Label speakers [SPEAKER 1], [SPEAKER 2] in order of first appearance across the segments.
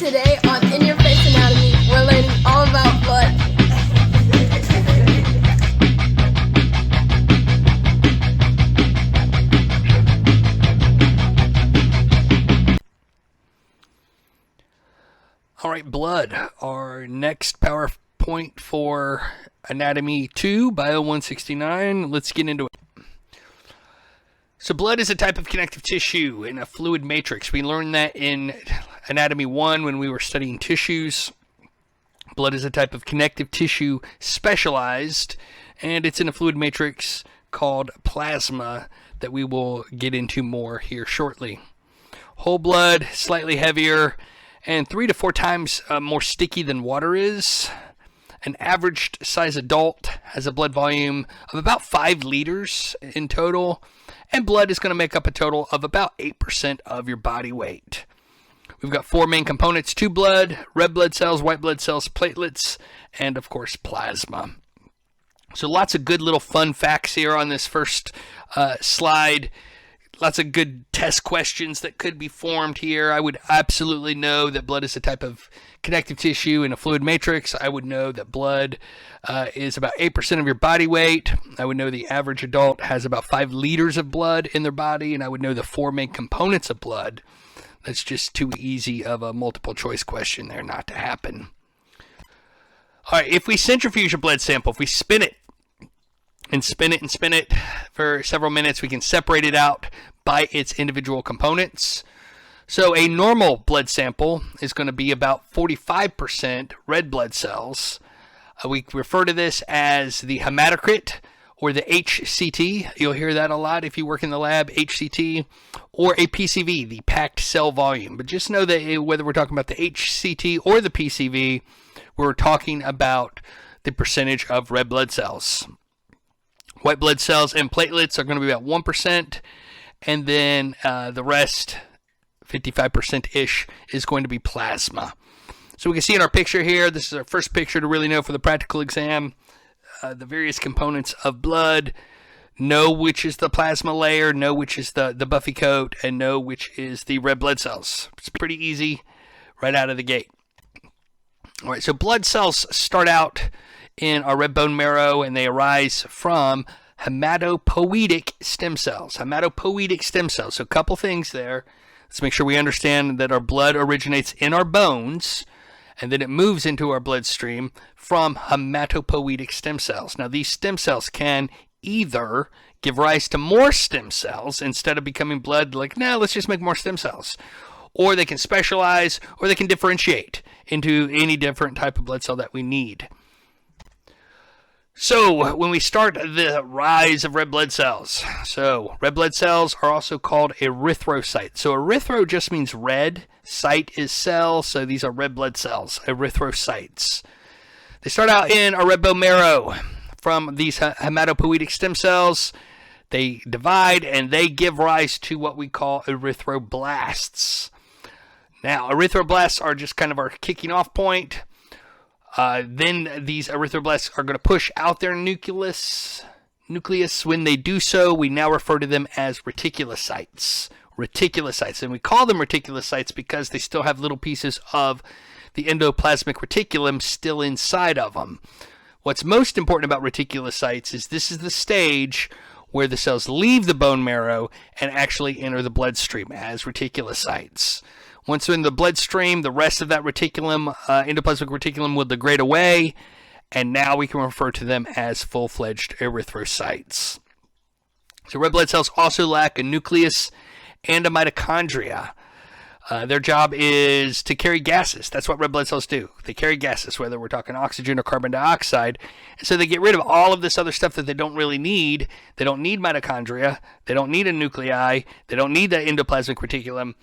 [SPEAKER 1] Today on In Your Face Anatomy, we're learning all about blood.
[SPEAKER 2] All right, blood, our next PowerPoint for Anatomy 2, Bio 169. Let's get into it. So blood is a type of connective tissue in a fluid matrix. We learned that in Anatomy 1 when we were studying tissues. Blood is a type of connective tissue specialized, and it's in a fluid matrix called plasma that we will get into more here shortly. Whole blood, slightly heavier, and 3 to 4 times more sticky than water is. An average size adult has a blood volume of about 5 liters in total, and blood is going to make up a total of about 8% of your body weight. We've got 4 main components to blood: red blood cells, white blood cells, platelets, and of course plasma. So lots of good little fun facts here on this first slide. Lots of good test questions that could be formed here. I would absolutely know that blood is a type of connective tissue in a fluid matrix. I would know that blood is about 8% of your body weight. I would know the average adult has about 5 liters of blood in their body, and I would know the 4 main components of blood. That's just too easy of a multiple choice question there not to happen. All right, if we centrifuge a blood sample, if we spin it and spin it and spin it for several minutes, we can separate it out by its individual components. So a normal blood sample is going to be about 45% red blood cells. We refer to this as the hematocrit or the HCT. You'll hear that a lot if you work in the lab, HCT, or a PCV, the packed cell volume. But just know that whether we're talking about the HCT or the PCV, we're talking about the percentage of red blood cells. White blood cells and platelets are going to be about 1%, and then the rest, 55%-ish, is going to be plasma. So we can see in our picture here, this is our first picture to really know for the practical exam, the various components of blood, know which is the plasma layer, know which is the buffy coat, and know which is the red blood cells. It's pretty easy right out of the gate. All right, so blood cells start out in our red bone marrow, and they arise from hematopoietic stem cells. Hematopoietic stem cells. So a couple things there. Let's make sure we understand that our blood originates in our bones, and then it moves into our bloodstream from hematopoietic stem cells. Now, these stem cells can either give rise to more stem cells instead of becoming blood, like, let's just make more stem cells. Or they can specialize, or they can differentiate into any different type of blood cell that we need. So when we start the rise of red blood cells, so red blood cells are also called erythrocytes. So erythro just means red, cyte is cell, so these are red blood cells, erythrocytes. They start out in our red bone marrow from these hematopoietic stem cells. They divide and they give rise to what we call erythroblasts. Now, erythroblasts are just kind of our kicking off point. Then these erythroblasts are going to push out their nucleus. When they do so, we now refer to them as reticulocytes. And we call them reticulocytes because they still have little pieces of the endoplasmic reticulum still inside of them. What's most important about reticulocytes is this is the stage where the cells leave the bone marrow and actually enter the bloodstream as reticulocytes. Once they're in the bloodstream, the rest of that reticulum, endoplasmic reticulum, will degrade away, and now we can refer to them as full-fledged erythrocytes. So red blood cells also lack a nucleus and a mitochondria. Their job is to carry gases. That's what red blood cells do. They carry gases, whether we're talking oxygen or carbon dioxide. And so they get rid of all of this other stuff that they don't really need. They don't need mitochondria. They don't need a nuclei. They don't need that endoplasmic reticulum.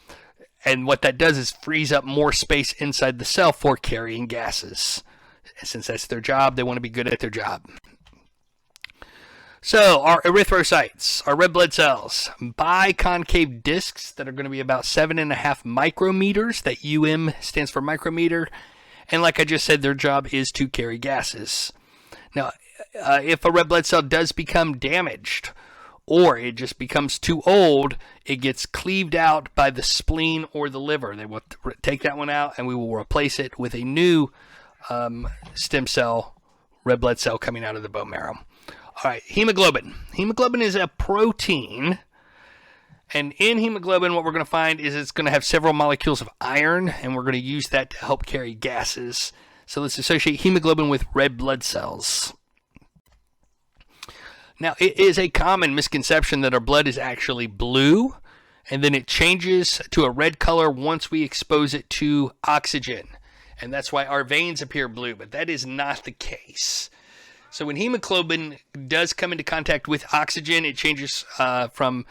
[SPEAKER 2] And what that does is frees up more space inside the cell for carrying gases. Since that's their job, they want to be good at their job. So our erythrocytes, our red blood cells, biconcave discs that are going to be about 7.5 micrometers. That stands for micrometer. And like I just said, their job is to carry gases. Now, if a red blood cell does become damaged or it just becomes too old, it gets cleaved out by the spleen or the liver. They will take that one out, and we will replace it with a new stem cell, red blood cell coming out of the bone marrow. All right, hemoglobin. Hemoglobin is a protein, and in hemoglobin, what we're going to find is it's going to have several molecules of iron, and we're going to use that to help carry gases. So let's associate hemoglobin with red blood cells. Now, it is a common misconception that our blood is actually blue, and then it changes to a red color once we expose it to oxygen. And that's why our veins appear blue, but that is not the case. So when hemoglobin does come into contact with oxygen, it changes from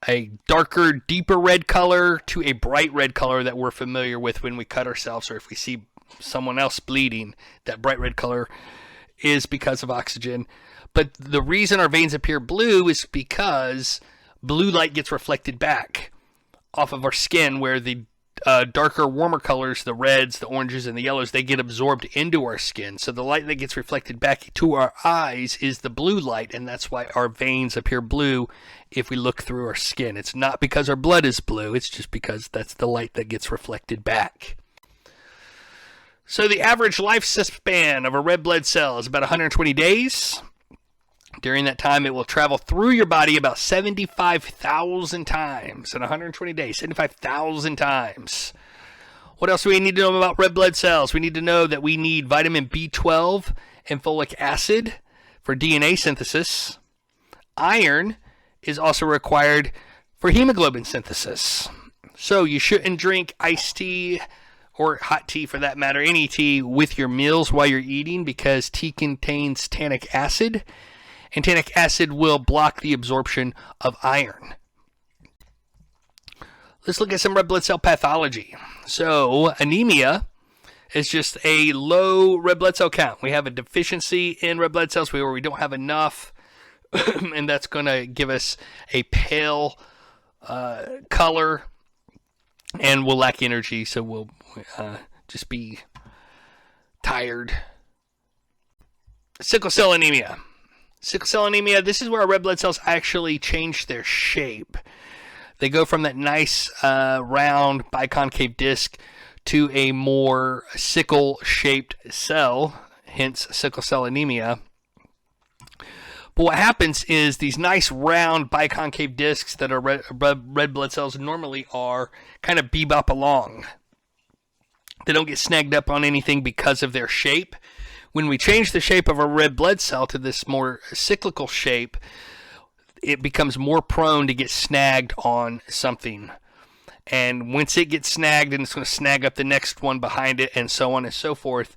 [SPEAKER 2] a darker, deeper red color to a bright red color that we're familiar with when we cut ourselves, or if we see someone else bleeding. That bright red color is because of oxygen. But the reason our veins appear blue is because blue light gets reflected back off of our skin, where the darker, warmer colors, the reds, the oranges, and the yellows, they get absorbed into our skin. So the light that gets reflected back to our eyes is the blue light, and that's why our veins appear blue if we look through our skin. It's not because our blood is blue, it's just because that's the light that gets reflected back. So the average lifespan of a red blood cell is about 120 days. During that time, it will travel through your body about 75,000 times in 120 days, 75,000 times. What else do we need to know about red blood cells? We need to know that we need vitamin B12 and folic acid for DNA synthesis. Iron is also required for hemoglobin synthesis. So you shouldn't drink iced tea or hot tea, for that matter, any tea, with your meals while you're eating, because tea contains tannic acid. And tannic acid will block the absorption of iron. Let's look at some red blood cell pathology. So, anemia is just a low red blood cell count. We have a deficiency in red blood cells where we don't have enough, and that's going to give us a pale color, and we'll lack energy, so we'll just be tired. Sickle cell anemia. Sickle cell anemia, this is where our red blood cells actually change their shape. They go from that nice round biconcave disc to a more sickle-shaped cell, hence sickle cell anemia. But what happens is these nice round biconcave discs that our red blood cells normally are kind of bebop along. They don't get snagged up on anything because of their shape. When we change the shape of a red blood cell to this more cyclical shape, it becomes more prone to get snagged on something. And once it gets snagged, and it's going to snag up the next one behind it, and so on and so forth.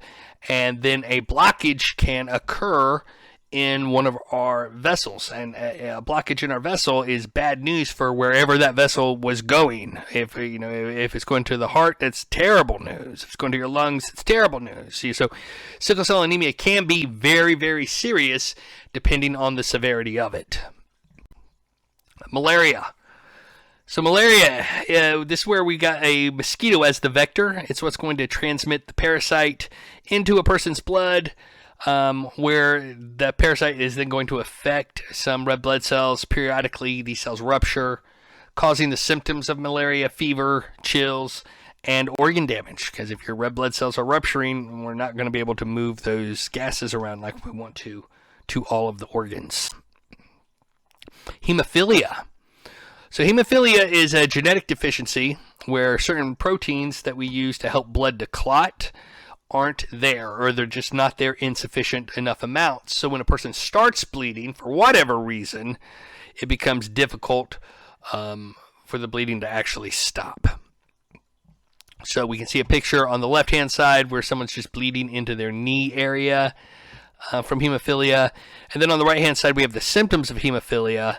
[SPEAKER 2] And then a blockage can occur in one of our vessels. And a blockage in our vessel is bad news for wherever that vessel was going. If it's going to the heart, that's terrible news. If it's going to your lungs, it's terrible news. See, so sickle cell anemia can be very, very serious depending on the severity of it. Malaria. So malaria, this is where we got a mosquito as the vector. It's what's going to transmit the parasite into a person's blood, where the parasite is then going to affect some red blood cells. Periodically, these cells rupture, causing the symptoms of malaria, fever, chills, and organ damage. Because if your red blood cells are rupturing, we're not going to be able to move those gases around like we want to all of the organs. Hemophilia. So hemophilia is a genetic deficiency where certain proteins that we use to help blood to clot aren't there, or they're just not there in sufficient enough amounts. So when a person starts bleeding, for whatever reason, it becomes difficult for the bleeding to actually stop. So we can see a picture on the left-hand side where someone's just bleeding into their knee area from hemophilia. And then on the right-hand side, we have the symptoms of hemophilia: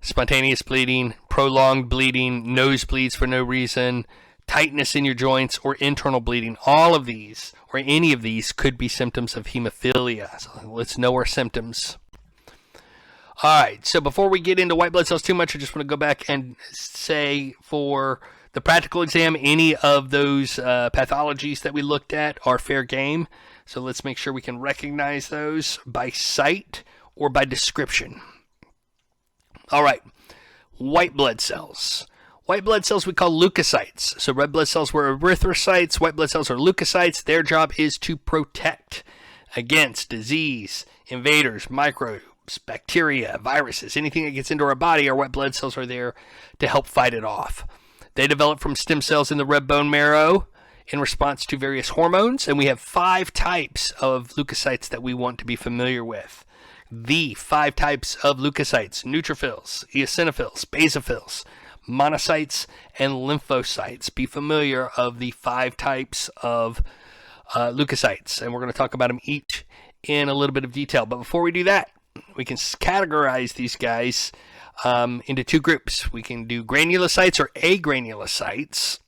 [SPEAKER 2] spontaneous bleeding, prolonged bleeding, nosebleeds for no reason, tightness in your joints, or internal bleeding. All of these, or any of these, could be symptoms of hemophilia. So let's know our symptoms. All right, so before we get into white blood cells too much, I just want to go back and say for the practical exam, any of those pathologies that we looked at are fair game. So let's make sure we can recognize those by sight or by description. All right, white blood cells. White blood cells we call leukocytes. So red blood cells were erythrocytes. White blood cells are leukocytes. Their job is to protect against disease, invaders, microbes, bacteria, viruses, anything that gets into our body. Our white blood cells are there to help fight it off. They develop from stem cells in the red bone marrow in response to various hormones. And we have 5 types of leukocytes that we want to be familiar with. The 5 types of leukocytes: neutrophils, eosinophils, basophils, monocytes, and lymphocytes. Be familiar of the 5 types of leukocytes, and we're going to talk about them each in a little bit of detail. But before we do that, we can categorize these guys into 2 groups. We can do granulocytes or agranulocytes,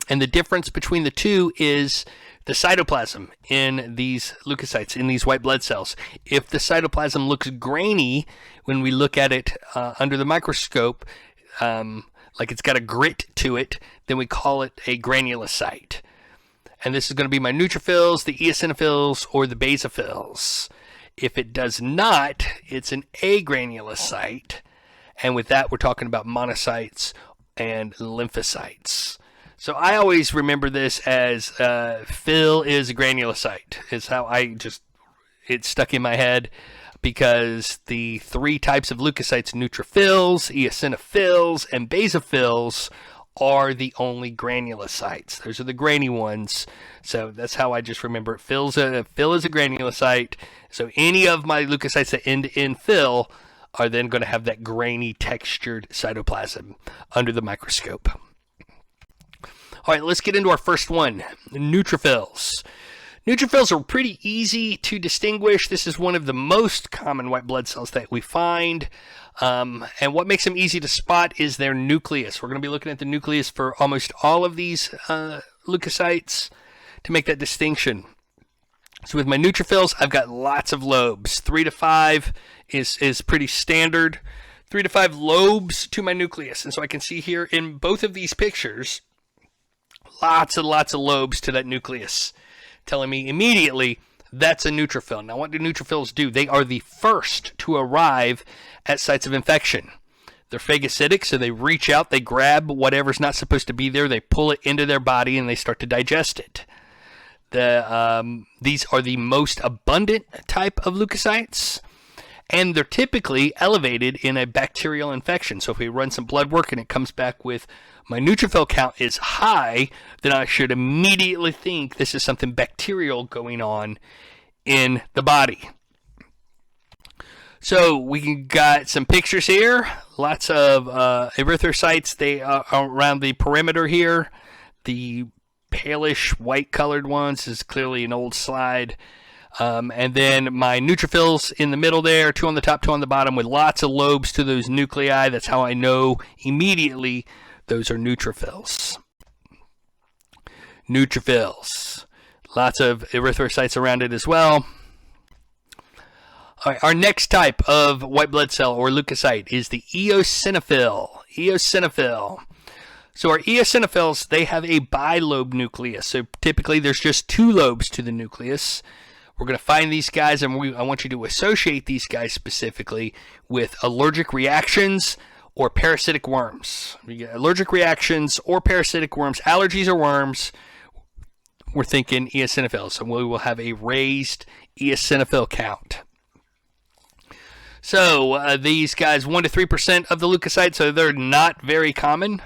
[SPEAKER 2] and the difference between the two is the cytoplasm in these leukocytes, in these white blood cells. If the cytoplasm looks grainy when we look at it under the microscope, like it's got a grit to it, then we call it a granulocyte. And this is going to be my neutrophils, the eosinophils, or the basophils. If it does not, it's an agranulocyte. And with that, we're talking about monocytes and lymphocytes. So I always remember this as Phil is a granulocyte. Is how it stuck in my head, because the 3 types of leukocytes, neutrophils, eosinophils, and basophils, are the only granulocytes. Those are the grainy ones. So that's how I just remember it. Phil is a granulocyte. So any of my leukocytes that end in Phil are then going to have that grainy textured cytoplasm under the microscope. All right, let's get into our first one, neutrophils. Neutrophils are pretty easy to distinguish. This is one of the most common white blood cells that we find. And what makes them easy to spot is their nucleus. We're going to be looking at the nucleus for almost all of these leukocytes to make that distinction. So with my neutrophils, I've got lots of lobes. 3 to 5 is pretty standard. 3 to 5 lobes to my nucleus. And so I can see here in both of these pictures, lots and lots of lobes to that nucleus, telling me immediately that's a neutrophil. Now, what do neutrophils do? They are the first to arrive at sites of infection. They're phagocytic, so they reach out, they grab whatever's not supposed to be there, they pull it into their body, and they start to digest it. These are the most abundant type of leukocytes, and they're typically elevated in a bacterial infection. So if we run some blood work and it comes back with my neutrophil count is high, then I should immediately think this is something bacterial going on in the body. So we got some pictures here. Lots of erythrocytes. They are around the perimeter here. The palish white colored ones is clearly an old slide. And then my neutrophils in the middle there, 2 on the top, 2 on the bottom, with lots of lobes to those nuclei. That's how I know immediately those are neutrophils. Neutrophils. Lots of erythrocytes around it as well. All right, our next type of white blood cell or leukocyte is the eosinophil. Eosinophil. So our eosinophils, they have a bilobe nucleus. So typically there's just 2 lobes to the nucleus. We're going to find these guys, and I want you to associate these guys specifically with allergic reactions or parasitic worms. We get allergic reactions or parasitic worms, allergies or worms. We're thinking eosinophils, so we will have a raised eosinophil count. So these guys, 1 to 3% of the leukocytes, so they're not very common.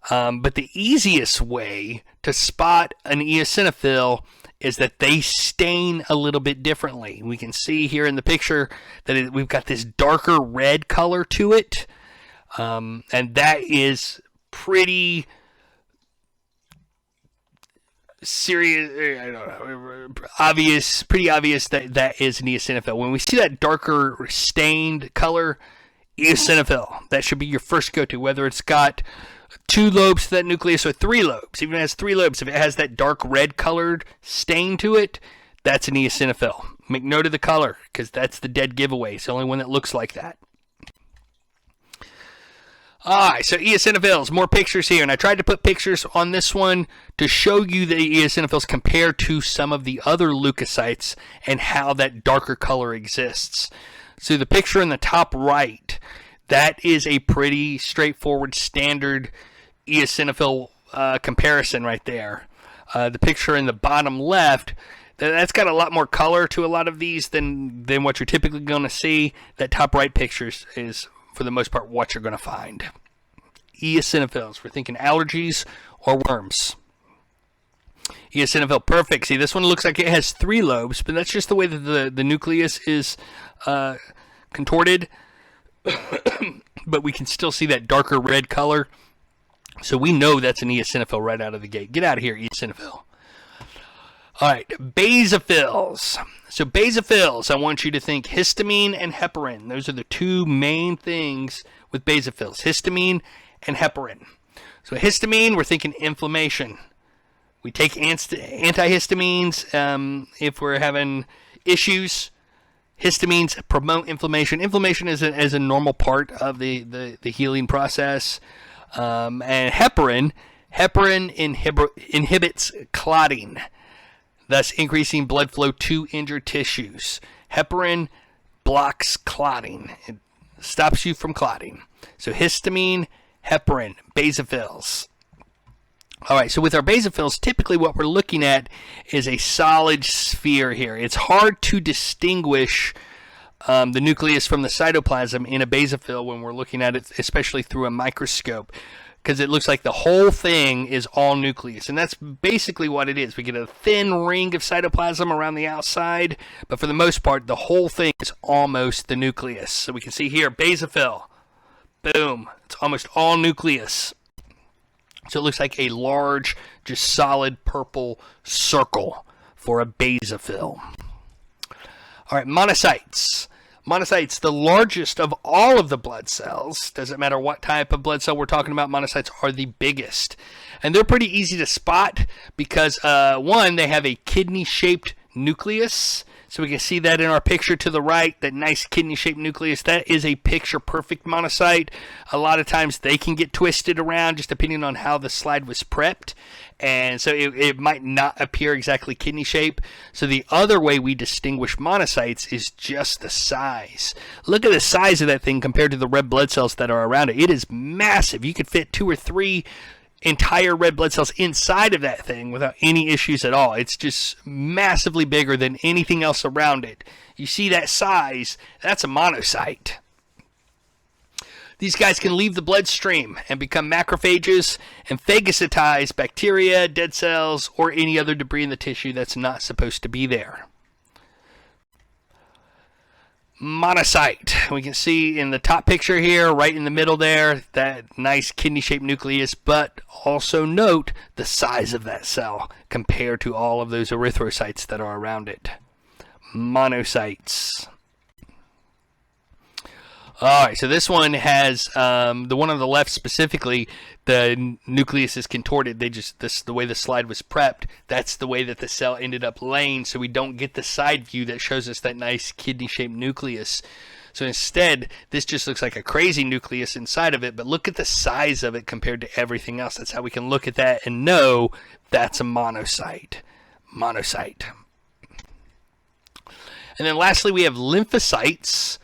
[SPEAKER 2] But the easiest way to spot an eosinophil is that they stain a little bit differently. We can see here in the picture that we've got this darker red color to it. And that is pretty serious, I don't know, obvious, pretty obvious that that is an eosinophil. When we see that darker stained color, eosinophil, that should be your first go-to, whether it's got 2 lobes to that nucleus or 3 lobes. Even if it has 3 lobes, if it has that dark red colored stain to it, that's an eosinophil. Make note of the color, because that's the dead giveaway. It's the only one that looks like that. Alright, so eosinophils, more pictures here, and I tried to put pictures on this one to show you the eosinophils compared to some of the other leukocytes and how that darker color exists. So the picture in the top right, that is a pretty straightforward standard eosinophil comparison right there. The picture in the bottom left, that's got a lot more color to a lot of these than what you're typically going to see. That top right picture is, for the most part, what you're going to find. Eosinophils, we're thinking allergies or worms. Eosinophil, perfect. See, this one looks like it has 3 lobes, but that's just the way that the nucleus is contorted. But we can still see that darker red color. So we know that's an eosinophil right out of the gate. Get out of here, eosinophil. All right, basophils. So basophils, I want you to think histamine and heparin. Those are the 2 main things with basophils, histamine and heparin. So histamine, we're thinking inflammation. We take antihistamines if we're having issues. Histamines promote inflammation. Inflammation is a normal part of the healing process. And heparin inhibits clotting, thus increasing blood flow to injured tissues. Heparin blocks clotting. It stops you from clotting. So histamine, heparin, basophils. All right, so with our basophils, typically what we're looking at is a solid sphere here. It's hard to distinguish the nucleus from the cytoplasm in a basophil when we're looking at it, especially through a microscope, because it looks like the whole thing is all nucleus. And that's basically what it is. We get a thin ring of cytoplasm around the outside, but for the most part, the whole thing is almost the nucleus. So we can see here, basophil. Boom. It's almost all nucleus. So it looks like a large, just solid purple circle for a basophil. All right, monocytes. Monocytes, the largest of all of the blood cells. Doesn't matter what type of blood cell we're talking about, monocytes are the biggest. And they're pretty easy to spot because, one, they have a kidney-shaped nucleus. So we can see that in our picture to the right, that nice kidney-shaped nucleus. That is a picture-perfect monocyte. A lot of times they can get twisted around just depending on how the slide was prepped. And so it might not appear exactly kidney shape. So the other way we distinguish monocytes is just the size. Look at the size of that thing compared to the red blood cells that are around it. It is massive. You could fit 2 or 3 entire red blood cells inside of that thing without any issues at all. It's just massively bigger than anything else around it. You see that size, that's a monocyte. These guys can leave the bloodstream and become macrophages and phagocytize bacteria, dead cells, or any other debris in the tissue that's not supposed to be there. Monocyte. We can see in the top picture here, right in the middle there, that nice kidney-shaped nucleus, but also note the size of that cell compared to all of those erythrocytes that are around it. Monocytes. All right, so this one has the one on the left specifically. The nucleus is contorted. The way the slide was prepped. That's the way that the cell ended up laying. So we don't get the side view that shows us that nice kidney-shaped nucleus. So instead, this just looks like a crazy nucleus inside of it. But look at the size of it compared to everything else. That's how we can look at that and know that's a monocyte. Monocyte. And then lastly, we have lymphocytes.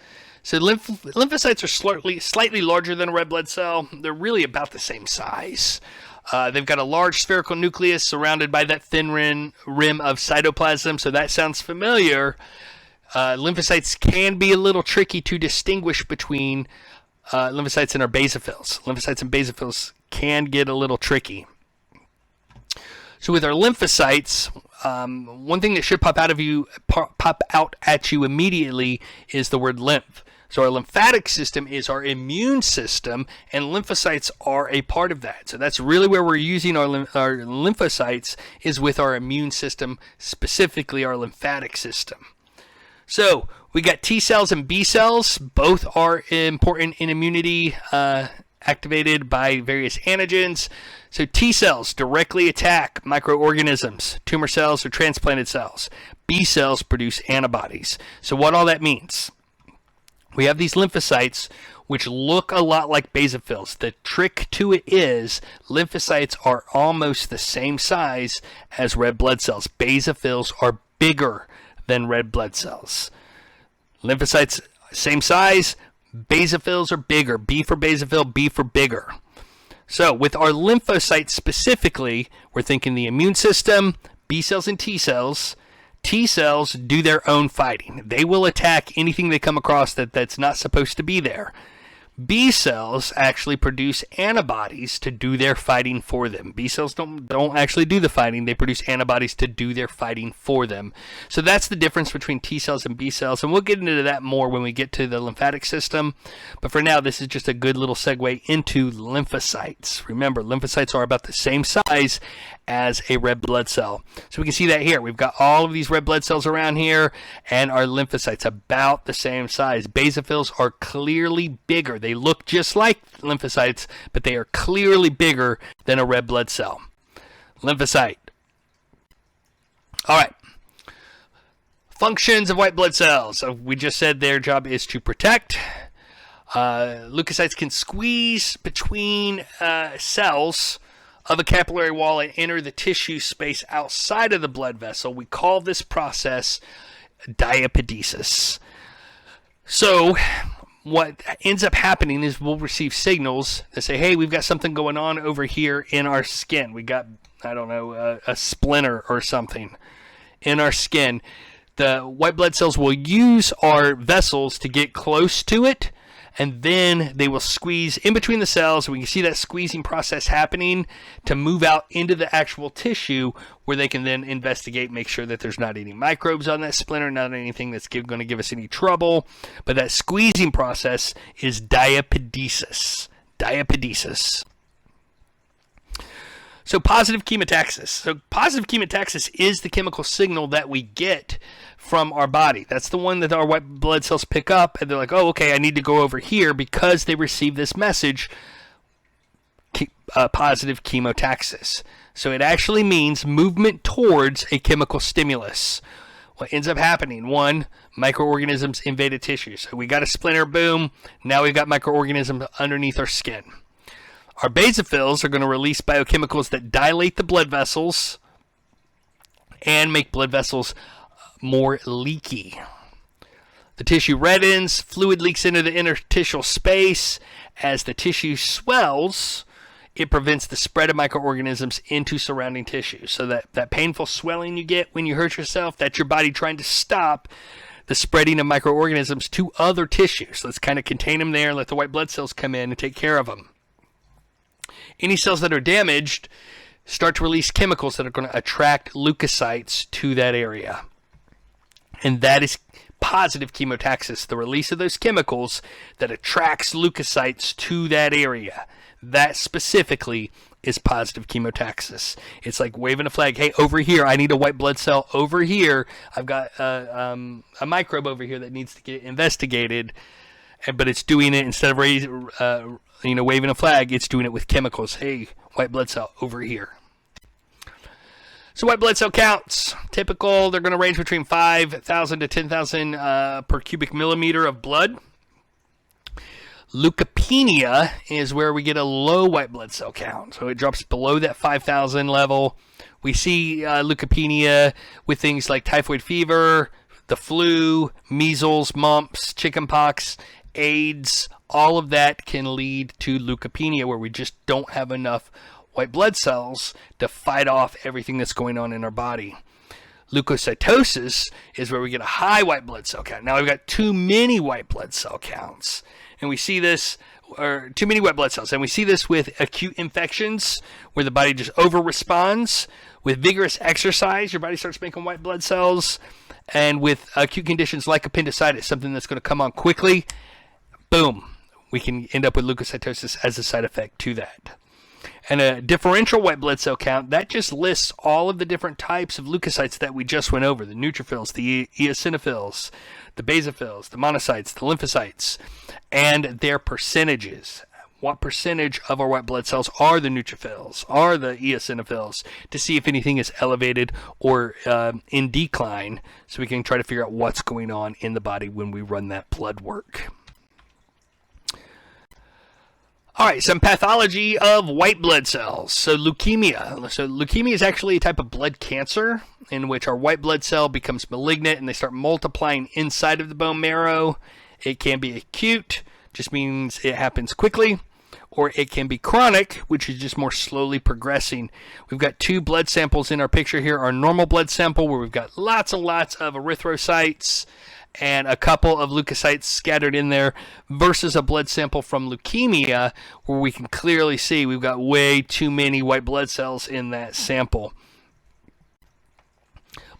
[SPEAKER 2] So lymphocytes are slightly larger than a red blood cell. They're really about the same size. They've got a large spherical nucleus surrounded by that thin rim of cytoplasm. So that sounds familiar. Lymphocytes can be a little tricky to distinguish between lymphocytes and our basophils. Lymphocytes and basophils can get a little tricky. So with our lymphocytes, one thing that should pop out at you immediately is the word lymph. So our lymphatic system is our immune system, and lymphocytes are a part of that. So that's really where we're using our lymphocytes, is with our immune system, specifically our lymphatic system. So we got T cells and B cells. Both are important in immunity, activated by various antigens. So T cells directly attack microorganisms, tumor cells, or transplanted cells. B cells produce antibodies. So what all that means? We have these lymphocytes, which look a lot like basophils. The trick to it is lymphocytes are almost the same size as red blood cells. Basophils are bigger than red blood cells. Lymphocytes Same size, basophils are bigger. B for basophil, B for bigger. So with our lymphocytes specifically, we're thinking the immune system, B cells and T cells. T cells do their own fighting. They will attack anything they come across that's not supposed to be there. B cells actually produce antibodies to do their fighting for them. B cells don't actually do the fighting. They produce antibodies to do their fighting for them. So that's the difference between T cells and B cells, and we'll get into that more when we get to the lymphatic system. But for now, this is just a good little segue into lymphocytes. Remember, lymphocytes are about the same size as a red blood cell. So we can see that here. We've got all of these red blood cells around here, and our lymphocytes about the same size. Basophils are clearly bigger. They look just like lymphocytes, but they are clearly bigger than a red blood cell. Lymphocyte. All right. Functions of white blood cells. So we just said their job is to protect. Leukocytes can squeeze between cells of a capillary wall and enter the tissue space outside of the blood vessel. We call this process diapedesis. So what ends up happening is we'll receive signals that say, hey, we've got something going on over here in our skin. We got, I don't know, a splinter or something in our skin. The white blood cells will use our vessels to get close to it, and then they will squeeze in between the cells. We can see that squeezing process happening to move out into the actual tissue, where they can then investigate, make sure that there's not any microbes on that splinter, not anything that's going to give us any trouble. But that squeezing process is diapedesis. Diapedesis. So positive chemotaxis. So positive chemotaxis is the chemical signal that we get from our body. That's the one that our white blood cells pick up, and they're like, oh, okay, I need to go over here because they receive this message, positive chemotaxis. So it actually means movement towards a chemical stimulus. What ends up happening, one, microorganisms invade a tissue. So we got a splinter, boom, now we've got microorganisms underneath our skin. Our basophils are going to release biochemicals that dilate the blood vessels and make blood vessels more leaky. The tissue reddens, fluid leaks into the interstitial space. As the tissue swells, it prevents the spread of microorganisms into surrounding tissue. So that painful swelling you get when you hurt yourself, that's your body trying to stop the spreading of microorganisms to other tissues. Let's kind of contain them there and let the white blood cells come in and take care of them. Any cells that are damaged start to release chemicals that are going to attract leukocytes to that area. And that is positive chemotaxis, the release of those chemicals that attracts leukocytes to that area. That specifically is positive chemotaxis. It's like waving a flag. Hey, over here, I need a white blood cell over here. I've got a microbe over here that needs to get investigated. But it's doing it instead of waving a flag, it's doing it with chemicals. Hey, white blood cell over here. So white blood cell counts, typical, they're going to range between 5,000 to 10,000 per cubic millimeter of blood. Leukopenia is where we get a low white blood cell count. So it drops below that 5,000 level. We see leukopenia with things like typhoid fever, the flu, measles, mumps, chickenpox, AIDS. All of that can lead to leukopenia, where we just don't have enough white blood cells to fight off everything that's going on in our body. Leukocytosis is where we get a high white blood cell count. Now we've got too many white blood cell counts, and we see this, or too many white blood cells, and we see this with acute infections where the body just over responds. With vigorous exercise, your body starts making white blood cells, and with acute conditions like appendicitis, something that's going to come on quickly, boom, we can end up with leukocytosis as a side effect to that. And a differential white blood cell count, that just lists all of the different types of leukocytes that we just went over. The neutrophils, the eosinophils, the basophils, the monocytes, the lymphocytes, and their percentages. What percentage of our white blood cells are the neutrophils, are the eosinophils, to see if anything is elevated or in decline, so we can try to figure out what's going on in the body when we run that blood work. All right, some pathology of white blood cells. So leukemia. So leukemia is actually a type of blood cancer in which our white blood cell becomes malignant and they start multiplying inside of the bone marrow. It can be acute, just means it happens quickly, or it can be chronic, which is just more slowly progressing. We've got 2 blood samples in our picture here. Our normal blood sample, where we've got lots and lots of erythrocytes and a couple of leukocytes scattered in there, versus a blood sample from leukemia, where we can clearly see we've got way too many white blood cells in that sample.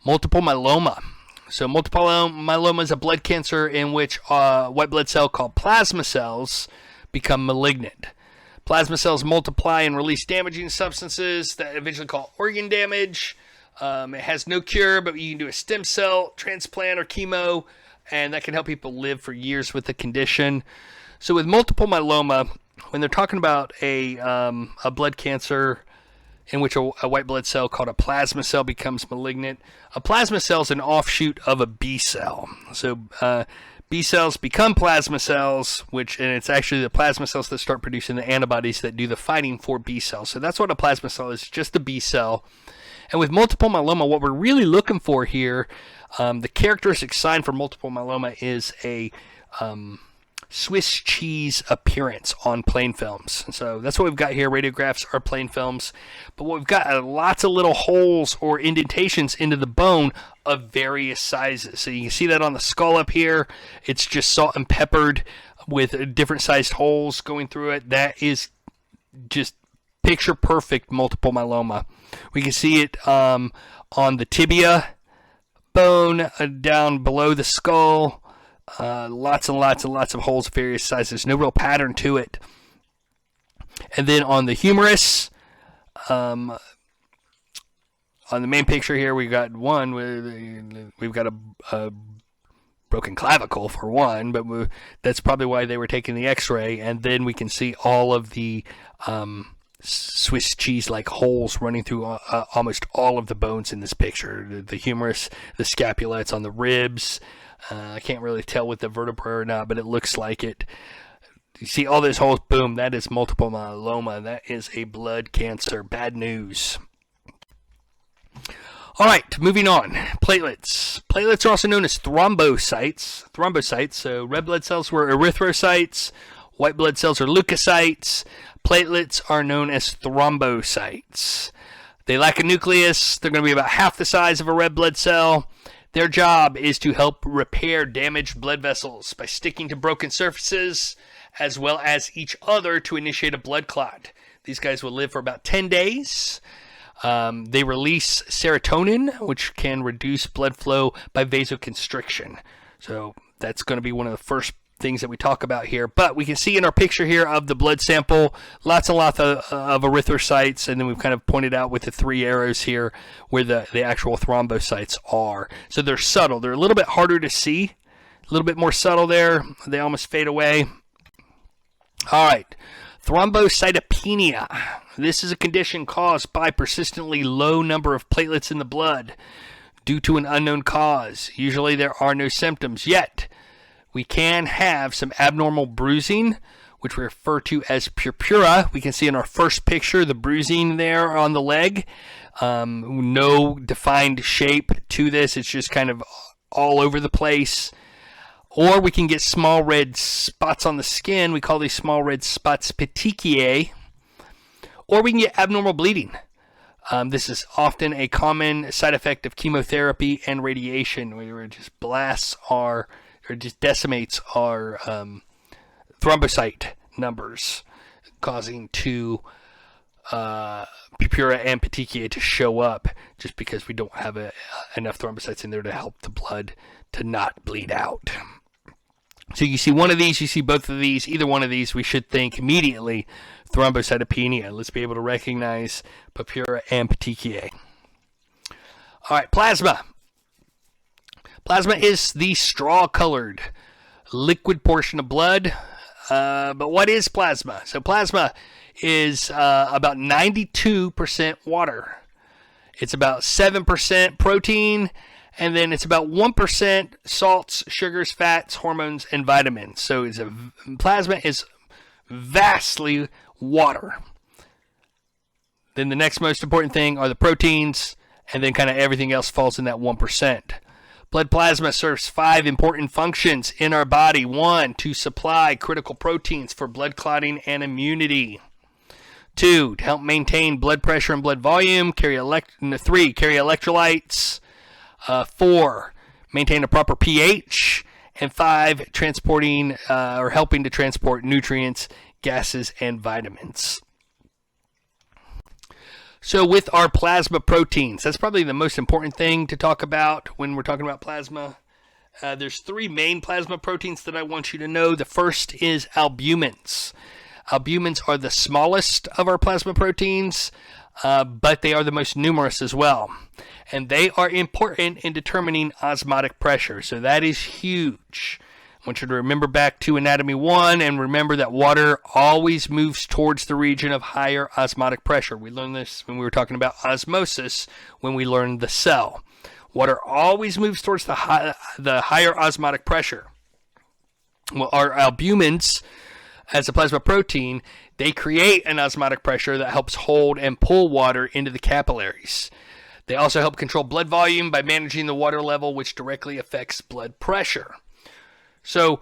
[SPEAKER 2] Multiple myeloma. So multiple myeloma is a blood cancer in which white blood cell called plasma cells become malignant. Plasma cells multiply and release damaging substances that eventually cause organ damage. It has no cure, but you can do a stem cell transplant or chemo, and that can help people live for years with the condition. So with multiple myeloma, when they're talking about a blood cancer in which a white blood cell called a plasma cell becomes malignant, a plasma cell is an offshoot of a B cell. So B cells become plasma cells, and it's actually the plasma cells that start producing the antibodies that do the fighting for B cells. So that's what a plasma cell is, just a B cell. And with multiple myeloma, what we're really looking for here, the characteristic sign for multiple myeloma is a Swiss cheese appearance on plain films. So that's what we've got here. Radiographs are plain films. But what we've got are lots of little holes or indentations into the bone of various sizes. So you can see that on the skull up here. It's just salt and peppered with different sized holes going through it. That is just picture perfect multiple myeloma. We can see it on the tibia bone down below the skull. Lots and lots and lots of holes of various sizes. No real pattern to it. And then on the humerus, on the main picture here, we've got one. We've got a broken clavicle for one, but that's probably why they were taking the X-ray. And then we can see all of the Swiss cheese-like holes running through almost all of the bones in this picture. The humerus, the scapula, it's on the ribs. I can't really tell with the vertebra or not, but it looks like it. You see all those holes, boom, that is multiple myeloma. That is a blood cancer. Bad news. All right, moving on. Platelets. Platelets are also known as thrombocytes. Thrombocytes, so red blood cells were erythrocytes. White blood cells are leukocytes. Platelets are known as thrombocytes. They lack a nucleus. They're going to be about half the size of a red blood cell. Their job is to help repair damaged blood vessels by sticking to broken surfaces as well as each other to initiate a blood clot. These guys will live for about 10 days. They release serotonin, which can reduce blood flow by vasoconstriction. So that's going to be one of the first things that we talk about here. But we can see in our picture here of the blood sample, lots and lots of erythrocytes, and then we've kind of pointed out with the 3 arrows here where the actual thrombocytes are. So they're subtle. They're a little bit harder to see, a little bit more subtle there. They almost fade away. All right, thrombocytopenia. This is a condition caused by persistently low number of platelets in the blood due to an unknown cause. Usually there are no symptoms, yet we can have some abnormal bruising, which we refer to as purpura. We can see in our first picture the bruising there on the leg. No defined shape to this. It's just kind of all over the place. Or we can get small red spots on the skin. We call these small red spots petechiae. Or we can get abnormal bleeding. This is often a common side effect of chemotherapy and radiation, where it just blasts or just decimates our thrombocyte numbers, causing purpura and petechiae to show up just because we don't have enough thrombocytes in there to help the blood to not bleed out. So you see one of these, you see both of these, either one of these, we should think immediately thrombocytopenia. Let's be able to recognize purpura and petechiae. All right, plasma. Plasma is the straw-colored liquid portion of blood. But what is plasma? So plasma is about 92% water. It's about 7% protein, and then it's about 1% salts, sugars, fats, hormones, and vitamins. So plasma is vastly water. Then the next most important thing are the proteins, and then kind of everything else falls in that 1%. Blood plasma serves 5 important functions in our body. 1, to supply critical proteins for blood clotting and immunity. 2, to help maintain blood pressure and blood volume. 3, carry electrolytes. 4, maintain a proper pH. And 5, transporting or helping to transport nutrients, gases, and vitamins. So with our plasma proteins, that's probably the most important thing to talk about when we're talking about plasma. There's 3 main plasma proteins that I want you to know. The first is albumins. Albumins are the smallest of our plasma proteins, but they are the most numerous as well. And they are important in determining osmotic pressure. So that is huge. I want you to remember back to Anatomy 1 and remember that water always moves towards the region of higher osmotic pressure. We learned this when we were talking about osmosis when we learned the cell. Water always moves towards the higher osmotic pressure. Well, our albumins, as a plasma protein, they create an osmotic pressure that helps hold and pull water into the capillaries. They also help control blood volume by managing the water level, which directly affects blood pressure. So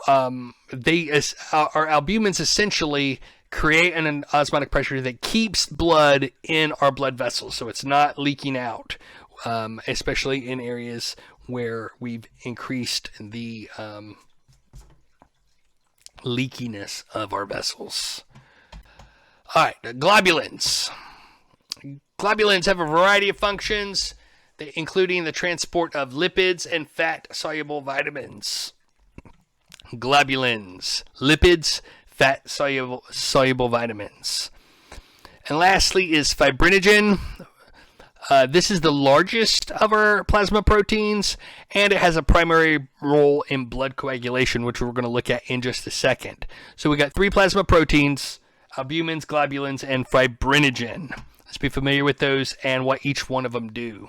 [SPEAKER 2] our albumins essentially create an osmotic pressure that keeps blood in our blood vessels, so it's not leaking out, especially in areas where we've increased the leakiness of our vessels. All right, globulins. Globulins have a variety of functions, including the transport of lipids and fat-soluble vitamins. Globulins, lipids, fat-soluble vitamins. And lastly is fibrinogen. This is the largest of our plasma proteins, and it has a primary role in blood coagulation, which we're going to look at in just a second. So we got 3 plasma proteins: albumins, globulins, and fibrinogen. Let's be familiar with those and what each one of them do.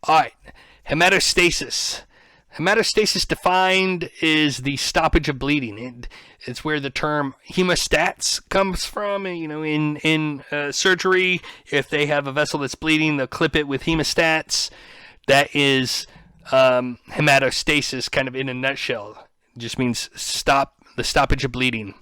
[SPEAKER 2] All right, Hemostasis. Hemostasis defined is the stoppage of bleeding. It's where the term hemostats comes from. You know, in surgery, if they have a vessel that's bleeding, they'll clip it with hemostats. That is hematostasis, kind of in a nutshell. It just means the stoppage of bleeding.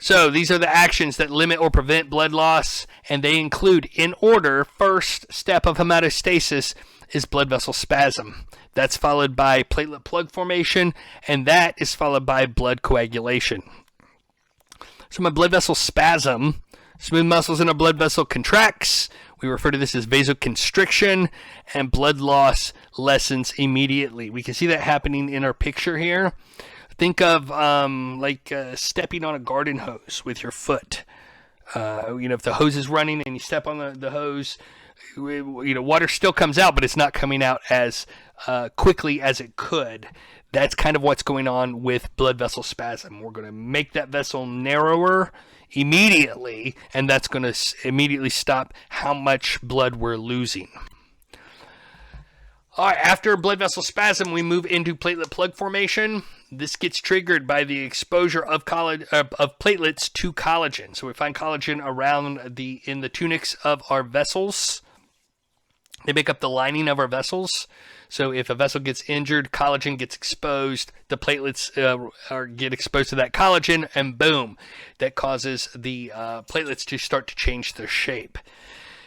[SPEAKER 2] So these are the actions that limit or prevent blood loss, and they include, in order, first step of hematostasis is blood vessel spasm. That's followed by platelet plug formation, and that is followed by blood coagulation. So my blood vessel spasm, smooth muscles in a blood vessel contracts. We refer to this as vasoconstriction, and blood loss lessens immediately. We can see that happening in our picture here. Think of stepping on a garden hose with your foot. If the hose is running and you step on the hose, water still comes out, but it's not coming out as quickly as it could. That's kind of what's going on with blood vessel spasm. We're going to make that vessel narrower immediately, and that's going to immediately stop how much blood we're losing. All right, after blood vessel spasm, we move into platelet plug formation. This gets triggered by the exposure of platelets to collagen. So we find collagen around in the tunics of our vessels. They make up the lining of our vessels. So if a vessel gets injured, collagen gets exposed, the platelets get exposed to that collagen, and boom, that causes the platelets to start to change their shape.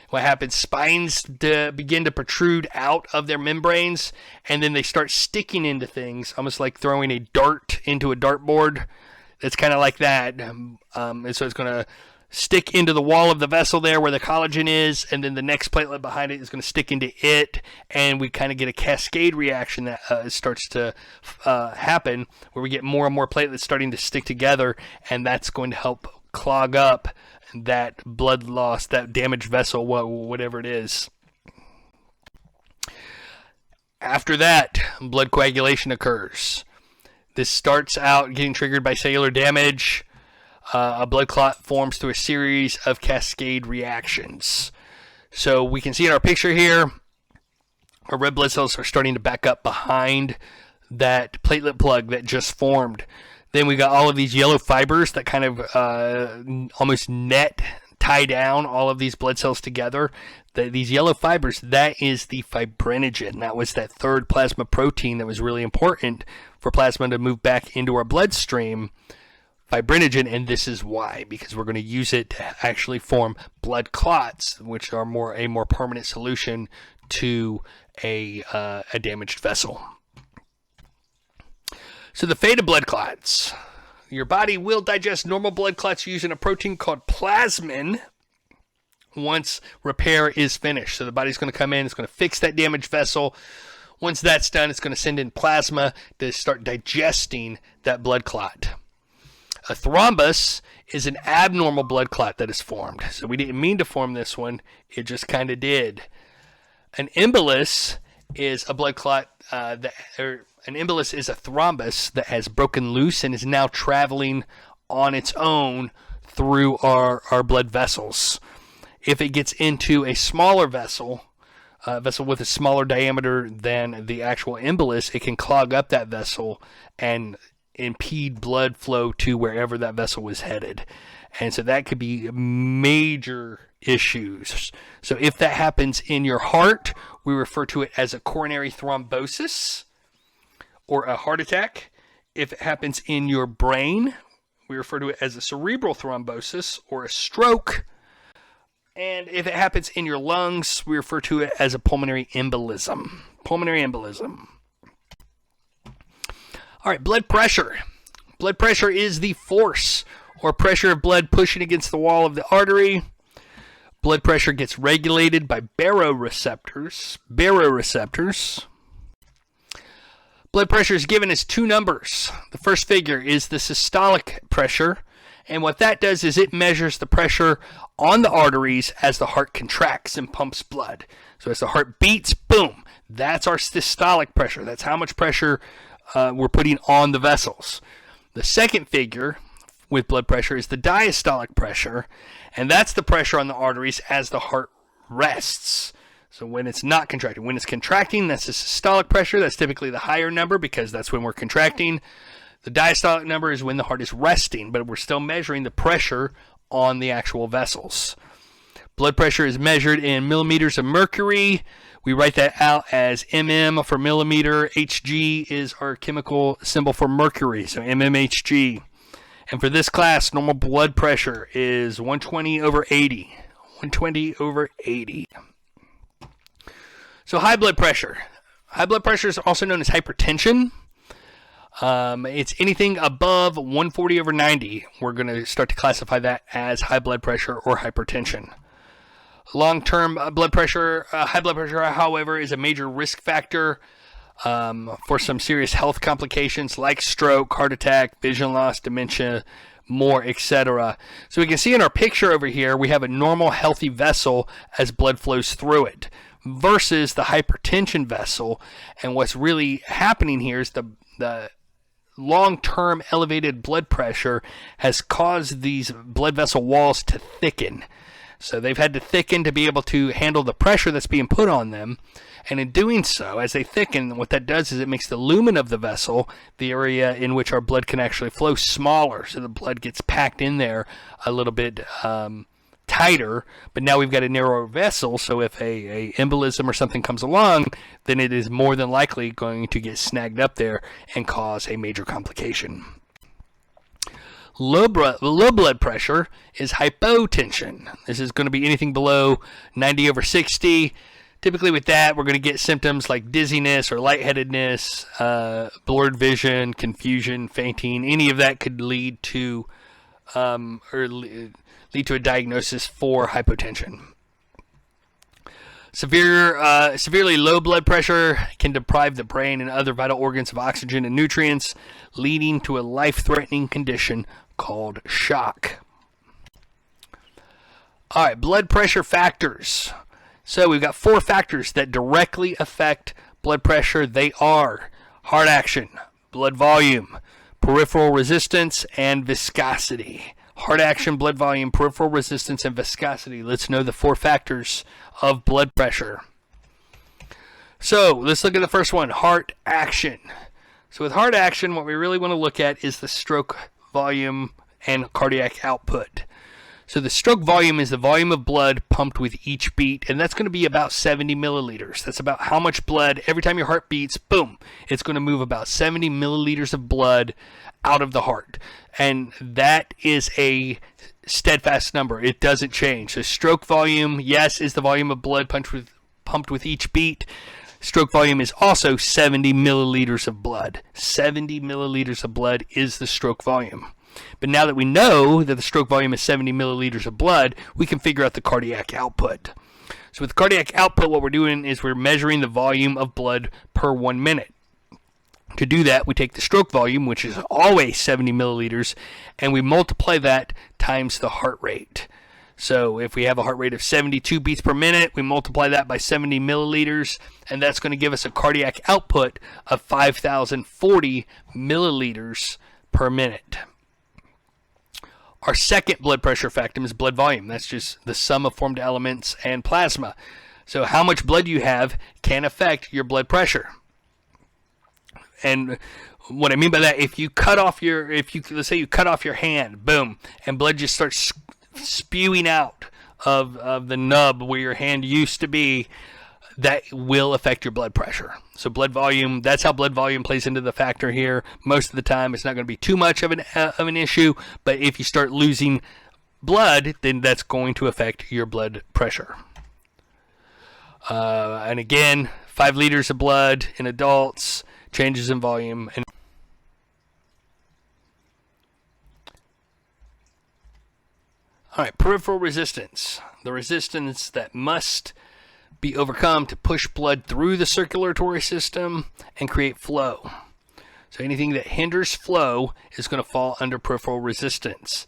[SPEAKER 2] What happens, spines begin to protrude out of their membranes, and then they start sticking into things, almost like throwing a dart into a dartboard. It's kind of like that. And so it's going to stick into the wall of the vessel there where the collagen is, and then the next platelet behind it is going to stick into it, and we kind of get a cascade reaction that starts to happen, where we get more and more platelets starting to stick together, and that's going to help clog up that blood loss, that damaged vessel, whatever it is. After that, blood coagulation occurs. This starts out getting triggered by cellular damage. A blood clot forms through a series of cascade reactions. So we can see in our picture here, our red blood cells are starting to back up behind that platelet plug that just formed. Then we got all of these yellow fibers that kind of almost net tie down all of these blood cells together. These yellow fibers, that is the fibrinogen. That was that third plasma protein that was really important for plasma to move back into our bloodstream. Fibrinogen, and this is why, because we're going to use it to actually form blood clots, which are a more permanent solution to a damaged vessel. So the fate of blood clots. Your body will digest normal blood clots using a protein called plasmin once repair is finished. So the body's going to come in, it's going to fix that damaged vessel. Once that's done, it's going to send in plasma to start digesting that blood clot. A thrombus is an abnormal blood clot that is formed. So we didn't mean to form this one, it just kind of did. An embolus is a blood clot an embolus is a thrombus that has broken loose and is now traveling on its own through our blood vessels. If it gets into a smaller vessel with a smaller diameter than the actual embolus, it can clog up that vessel and impede blood flow to wherever that vessel was headed. And so that could be major issues. So if that happens in your heart, we refer to it as a coronary thrombosis or a heart attack. If it happens in your brain, we refer to it as a cerebral thrombosis or a stroke. And if it happens in your lungs, we refer to it as a pulmonary embolism. Pulmonary embolism. All right, blood pressure. Blood pressure is the force or pressure of blood pushing against the wall of the artery. Blood pressure gets regulated by baroreceptors. Baroreceptors. Blood pressure is given as two numbers. The first figure is the systolic pressure, and what that does is it measures the pressure on the arteries as the heart contracts and pumps blood. So as the heart beats, boom, that's our systolic pressure. That's how much pressure we're putting on the vessels. The second figure with blood pressure is the diastolic pressure, and that's the pressure on the arteries as the heart rests. So when it's not contracting. When it's contracting, that's the systolic pressure. That's typically the higher number because that's when we're contracting. The diastolic number is when the heart is resting, but we're still measuring the pressure on the actual vessels. Blood pressure is measured in millimeters of mercury. We write that out as mm for millimeter. Hg is our chemical symbol for mercury, so mmHg. And for this class, normal blood pressure is 120 over 80. 120 over 80. So high blood pressure. High blood pressure is also known as hypertension. It's anything above 140 over 90. We're going to start to classify that as high blood pressure or hypertension. Long-term blood pressure, high blood pressure, however, is a major risk factor for some serious health complications like stroke, heart attack, vision loss, dementia, more, etc. So we can see in our picture over here, we have a normal healthy vessel as blood flows through it versus the hypertension vessel. And what's really happening here is the long-term elevated blood pressure has caused these blood vessel walls to thicken. So they've had to thicken to be able to handle the pressure that's being put on them. And in doing so, as they thicken, what that does is it makes the lumen of the vessel, the area in which our blood can actually flow, smaller. So the blood gets packed in there a little bit tighter. But now we've got a narrower vessel. So if a embolism or something comes along, then it is more than likely going to get snagged up there and cause a major complication. Low blood pressure is hypotension. This is going to be anything below 90 over 60. Typically with that, we're going to get symptoms like dizziness or lightheadedness, blurred vision, confusion, fainting. Any of that could lead to lead to a diagnosis for hypotension. Severely low blood pressure can deprive the brain and other vital organs of oxygen and nutrients, leading to a life-threatening condition called shock. All right, blood pressure factors. So we've got 4 factors that directly affect blood pressure. They are heart action, blood volume, peripheral resistance, and viscosity. Heart action, blood volume, peripheral resistance, and viscosity. Let's know the 4 factors of blood pressure. So let's look at the first one, heart action. So with heart action, what we really want to look at is the stroke volume and cardiac output. So the stroke volume is the volume of blood pumped with each beat, and that's going to be about 70 milliliters. That's about how much blood, every time your heart beats, boom, it's going to move about 70 milliliters of blood out of the heart. And that is a steadfast number. It doesn't change. So stroke volume, yes, is the volume of blood pumped with each beat. Stroke volume is also 70 milliliters of blood. 70 milliliters of blood is the stroke volume. But now that we know that the stroke volume is 70 milliliters of blood, we can figure out the cardiac output. So with cardiac output, what we're doing is we're measuring the volume of blood per 1 minute. To do that, we take the stroke volume, which is always 70 milliliters, and we multiply that times the heart rate. So if we have a heart rate of 72 beats per minute, we multiply that by 70 milliliters, and that's going to give us a cardiac output of 5,040 milliliters per minute. Our second blood pressure factor is blood volume. That's just the sum of formed elements and plasma. So how much blood you have can affect your blood pressure. And what I mean by that, if you cut off let's say you cut off your hand, boom, and blood just starts spewing out of the nub where your hand used to be, that will affect your blood pressure. So blood volume, that's how blood volume plays into the factor here. Most of the time, it's not going to be too much of an issue, but if you start losing blood, then that's going to affect your blood pressure. And again, 5 liters of blood in adults, changes in volume. All right, peripheral resistance. The resistance that must be overcome to push blood through the circulatory system and create flow. So anything that hinders flow is going to fall under peripheral resistance.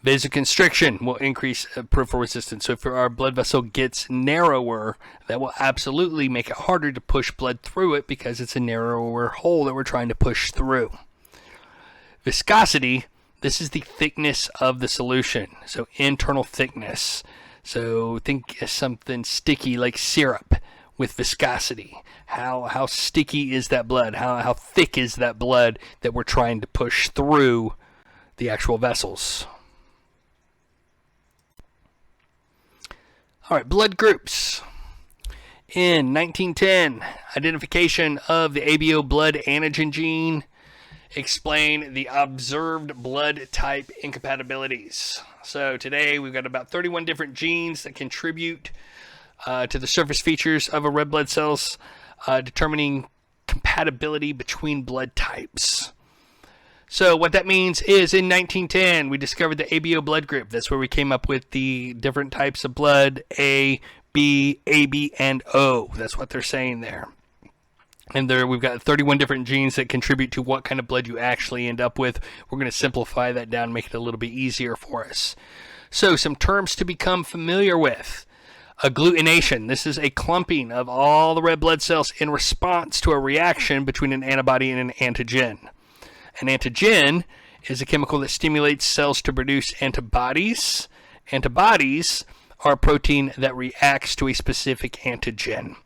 [SPEAKER 2] Vasoconstriction will increase peripheral resistance. So if our blood vessel gets narrower, that will absolutely make it harder to push blood through it because it's a narrower hole that we're trying to push through. Viscosity, this is the thickness of the solution. So internal thickness. So think of something sticky like syrup with viscosity. How sticky is that blood? How thick is that blood that we're trying to push through the actual vessels? All right, blood groups. In 1910, identification of the ABO blood antigen gene. Explain the observed blood type incompatibilities. So today we've got about 31 different genes that contribute to the surface features of a red blood cells, determining compatibility between blood types. So what that means is in 1910 we discovered the ABO blood group. That's where we came up with the different types of blood, A, B, AB, and O. That's what they're saying there. And there we've got 31 different genes that contribute to what kind of blood you actually end up with. We're going to simplify that down and make it a little bit easier for us. So some terms to become familiar with. Agglutination. This is a clumping of all the red blood cells in response to a reaction between an antibody and an antigen. An antigen is a chemical that stimulates cells to produce antibodies. Antibodies are a protein that reacts to a specific antigen.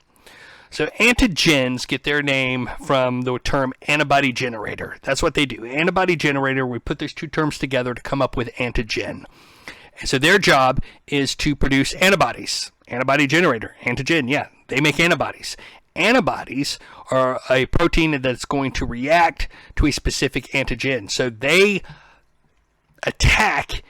[SPEAKER 2] So antigens get their name from the term antibody generator. That's what they do. Antibody generator, we put those two terms together to come up with antigen. And so their job is to produce antibodies. Antibody generator, antigen, yeah, they make antibodies. Antibodies are a protein that's going to react to a specific antigen. So they attack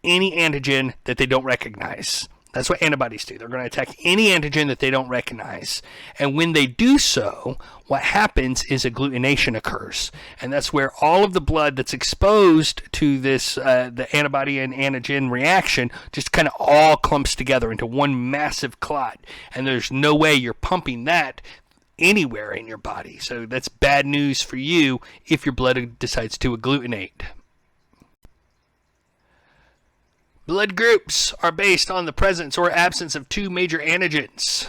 [SPEAKER 2] any antigen that they don't recognize. That's what antibodies do. They're going to attack any antigen that they don't recognize. And when they do so, what happens is agglutination occurs. And that's where all of the blood that's exposed to this, the antibody and antigen reaction, just kind of all clumps together into one massive clot. And there's no way you're pumping that anywhere in your body. So that's bad news for you if your blood decides to agglutinate. Blood groups are based on the presence or absence of two major antigens.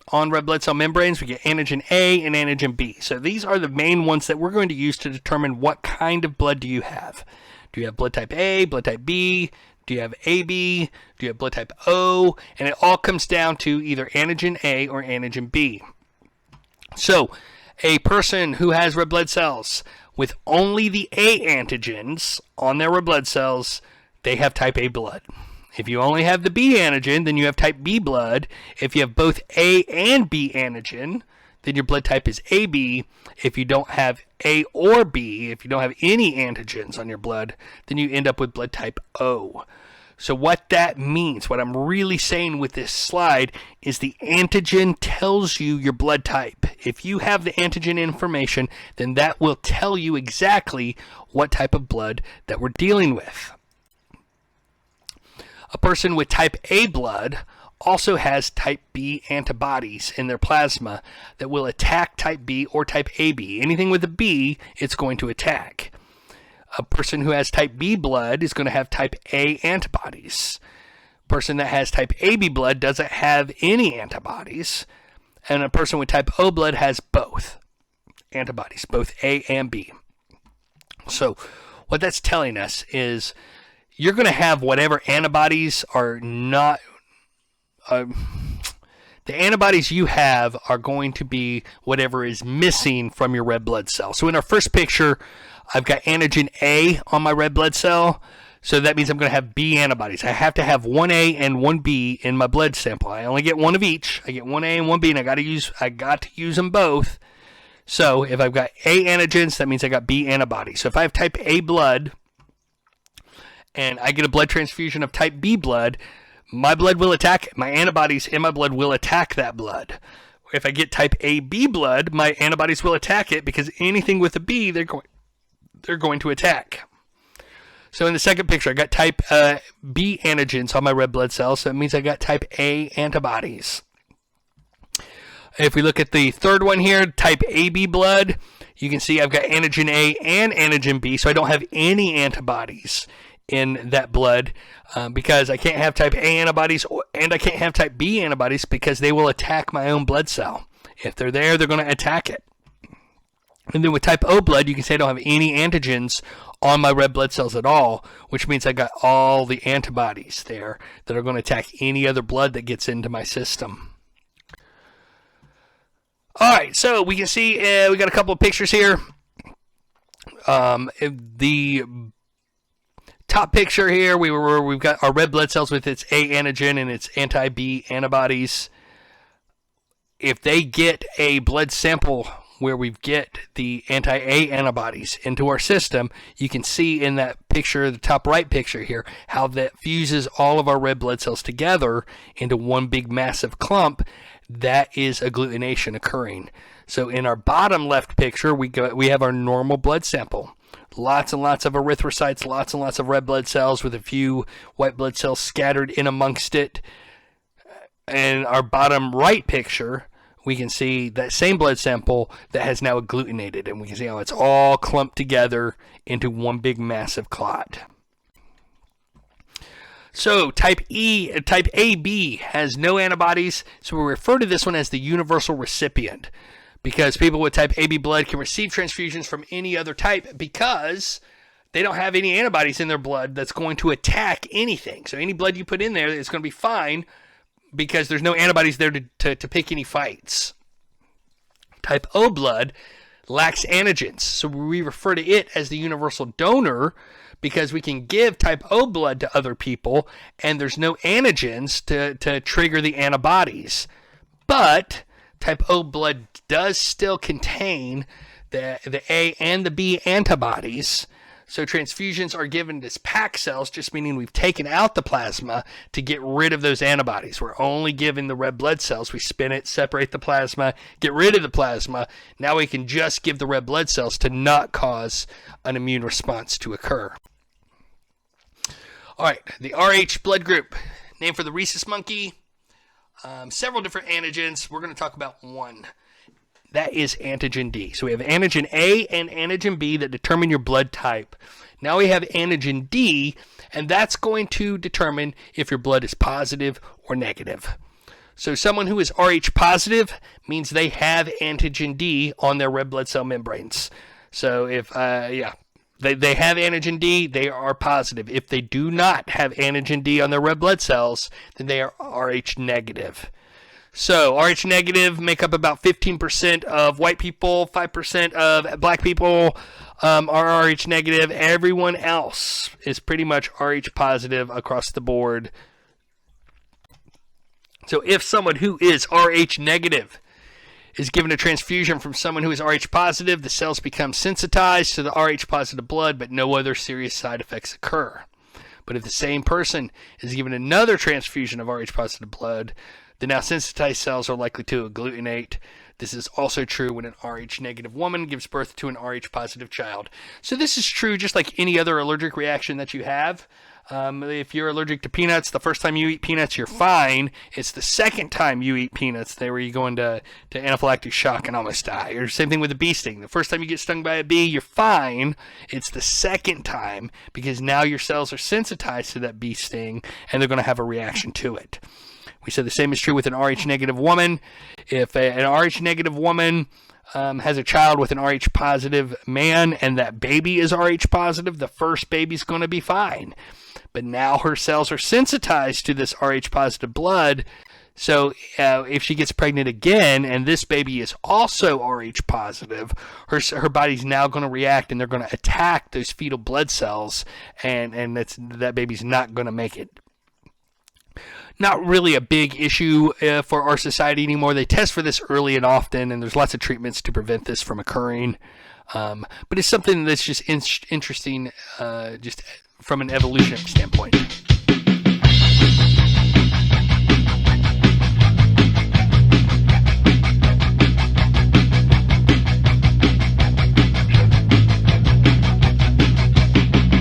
[SPEAKER 2] On red blood cell membranes, we get antigen A and antigen B. So these are the main ones that we're going to use to determine what kind of blood do you have. Do you have blood type A, blood type B? Do you have AB? Do you have blood type O? And it all comes down to either antigen A or antigen B. So a person who has red blood cells with only the A antigens on their red blood cells, they have type A blood. If you only have the B antigen, then you have type B blood. If you have both A and B antigen, then your blood type is AB. If you don't have A or B, if you don't have any antigens on your blood, then you end up with blood type O. So what that means, what I'm really saying with this slide, is the antigen tells you your blood type. If you have the antigen information, then that will tell you exactly what type of blood that we're dealing with. A person with type A blood also has type B antibodies in their plasma that will attack type B or type AB. Anything with a B, it's going to attack. A person who has type B blood is going to have type A antibodies. A person that has type AB blood doesn't have any antibodies. And a person with type O blood has both antibodies, both A and B. So what that's telling us is you're going to have whatever antibodies are not... the antibodies you have are going to be whatever is missing from your red blood cell. So in our first picture, I've got antigen A on my red blood cell, so that means I'm going to have B antibodies. I have to have one A and one B in my blood sample. I only get one of each. I get one A and one B, and I got to use them both. So if I've got A antigens, that means I got B antibodies. So if I have type A blood and I get a blood transfusion of type B blood, my blood will attack it. My antibodies in my blood will attack that blood. If I get type AB blood, my antibodies will attack it because anything with a B, they're going to attack. So in the second picture, I got type B antigens on my red blood cells, so it means I got type A antibodies. If we look at the third one here, type AB blood, you can see I've got antigen A and antigen B, so I don't have any antibodies in that blood because I can't have type A antibodies and I can't have type B antibodies because they will attack my own blood cell. If they're there, they're going to attack it. And then with type O blood, you can say I don't have any antigens on my red blood cells at all, which means I got all the antibodies there that are going to attack any other blood that gets into my system. All right, so we can see we got a couple of pictures here. The top picture here, we've got our red blood cells with its A antigen and its anti-B antibodies. If they get a blood sample where we get the anti-A antibodies into our system, you can see in that picture, the top right picture here, how that fuses all of our red blood cells together into one big massive clump. That is agglutination occurring. So in our bottom left picture, we have our normal blood sample. Lots and lots of erythrocytes, lots and lots of red blood cells with a few white blood cells scattered in amongst it. In our bottom right picture, we can see that same blood sample that has now agglutinated, and we can see how it's all clumped together into one big massive clot. So type AB has no antibodies, so we refer to this one as the universal recipient, because people with type AB blood can receive transfusions from any other type because they don't have any antibodies in their blood that's going to attack anything. So any blood you put in there is going to be fine because there's no antibodies there to pick any fights. Type O blood lacks antigens, so we refer to it as the universal donor because we can give type O blood to other people and there's no antigens to trigger the antibodies. But type O blood does still contain the A and the B antibodies. So transfusions are given as pack cells, just meaning we've taken out the plasma to get rid of those antibodies. We're only giving the red blood cells. We spin it, separate the plasma, get rid of the plasma. Now we can just give the red blood cells to not cause an immune response to occur. All right, the Rh blood group, named for the rhesus monkey. Several different antigens. We're going to talk about one. That is antigen D. So we have antigen A and antigen B that determine your blood type. Now we have antigen D, and that's going to determine if your blood is positive or negative. So someone who is Rh positive means they have antigen D on their red blood cell membranes. So if, they have antigen D, they are positive. If they do not have antigen D on their red blood cells, then they are Rh negative. So Rh negative make up about 15% of white people, 5% of black people, are Rh negative. Everyone else is pretty much Rh positive across the board. So if someone who is Rh negative is given a transfusion from someone who is Rh positive, the cells become sensitized to the Rh positive blood, but no other serious side effects occur. But if the same person is given another transfusion of Rh positive blood, the now sensitized cells are likely to agglutinate. This is also true when an Rh negative woman gives birth to an Rh positive child. So this is true just like any other allergic reaction that you have. If you're allergic to peanuts, the first time you eat peanuts, you're fine. It's the second time you eat peanuts where you go into anaphylactic shock and almost die. Or same thing with a bee sting. The first time you get stung by a bee, you're fine. It's the second time because now your cells are sensitized to that bee sting and they're going to have a reaction to it. We said the same is true with an Rh negative woman. If an Rh negative woman has a child with an Rh positive man and that baby is Rh positive, the first baby's going to be fine. But now her cells are sensitized to this Rh positive blood. So if she gets pregnant again and this baby is also Rh positive, her body's now going to react and they're going to attack those fetal blood cells, and that baby's not going to make it. Not really a big issue for our society anymore. They test for this early and often, and there's lots of treatments to prevent this from occurring. But it's something that's just interesting, just from an evolutionary standpoint.